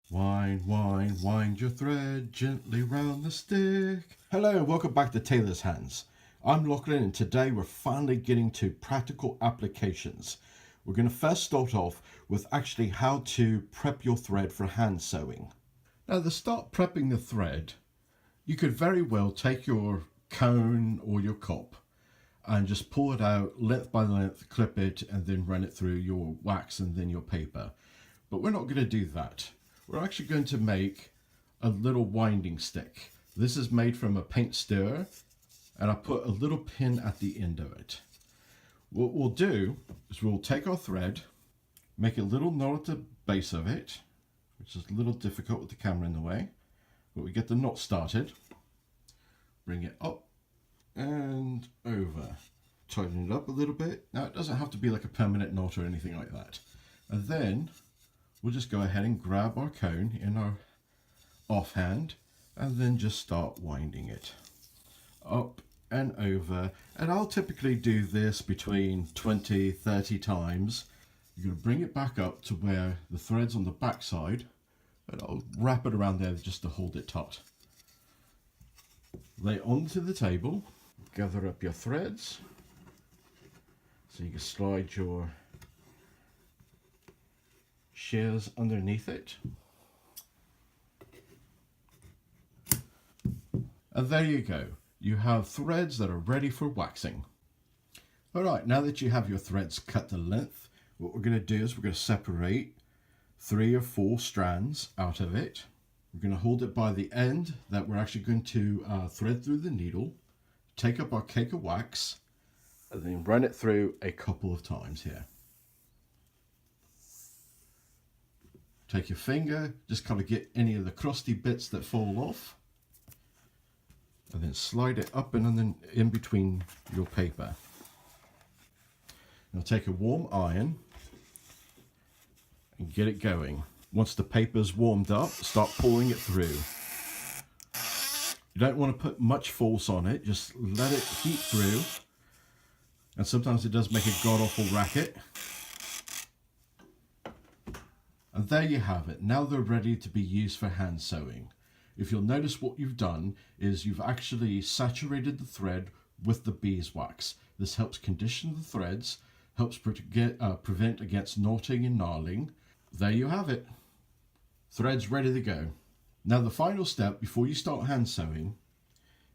Wind your thread gently round the stick. Hello and welcome back to Tailor's Hands. I'm Lachlan and today we're finally getting to practical applications. We're going to first start off with actually how to prep your thread for hand sewing. Now to start prepping the thread, you could very well take your cone or your cup and just pull it out length by length, clip it and then run it through your wax and then your paper. But we're not going to do that. We're actually going to make a little winding stick. This is made from a paint stirrer and I put a little pin at the end of it. What we'll do is we'll take our thread, make a little knot at the base of it, which is a little difficult with the camera in the way, but we get the knot started, bring it up and over, tighten it up a little bit. Now it doesn't have to be like a permanent knot or anything like that. And then we'll just go ahead and grab our cone in our offhand and then just start winding it up and over. And I'll typically do this between 20-30 times. You're going to bring it back up to where the thread's on the back side and I'll wrap it around there just to hold it taut. Lay it onto the table, gather up your threads so you can slide your shears underneath it. And there you go. You have threads that are ready for waxing. Alright, now that you have your threads cut to length, what we're going to do is we're going to separate 3 or 4 strands out of it. We're going to hold it by the end that we're actually going to thread through the needle, take up our cake of wax, and then run it through a couple of times here. Take your finger, just kind of get any of the crusty bits that fall off, and then slide it up and then in between your paper. Now take a warm iron and get it going. Once the paper's warmed up, start pulling it through. You don't want to put much force on it, just let it heat through. And sometimes it does make a god-awful racket. And there you have it. Now they're ready to be used for hand sewing. If you'll notice, what you've done is you've actually saturated the thread with the beeswax. This helps condition the threads, helps prevent against knotting and gnarling. There you have it. Threads ready to go. Now the final step before you start hand sewing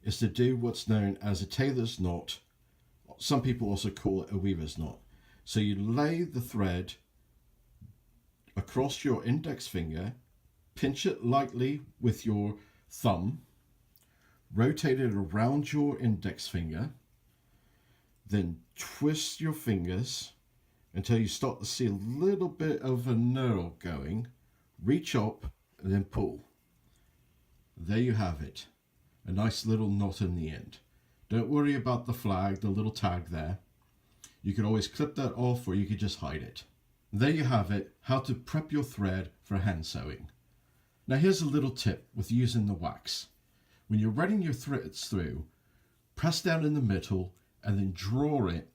is to do what's known as a tailor's knot. Some people also call it a weaver's knot. So you lay the thread across your index finger, pinch it lightly with your thumb, rotate it around your index finger, then twist your fingers until you start to see a little bit of a knurl going, reach up and then pull. There you have it, a nice little knot in the end. Don't worry about the flag, the little tag there. You could always clip that off or you could just hide it. There you have it, how to prep your thread for hand sewing. Now here's a little tip with using the wax. When you're running your threads through, press down in the middle and then draw it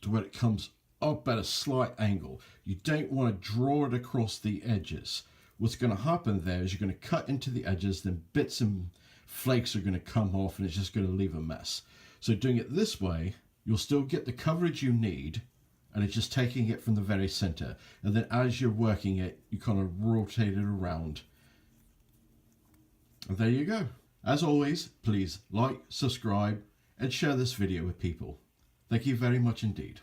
to where it comes up at a slight angle. You don't want to draw it across the edges. What's going to happen there is you're going to cut into the edges, then bits and flakes are going to come off and it's just going to leave a mess. So doing it this way, you'll still get the coverage you need, and it's just taking it from the very center. And then as you're working it, you kind of rotate it around. And there you go. As always, please like, subscribe, and share this video with people. Thank you very much indeed.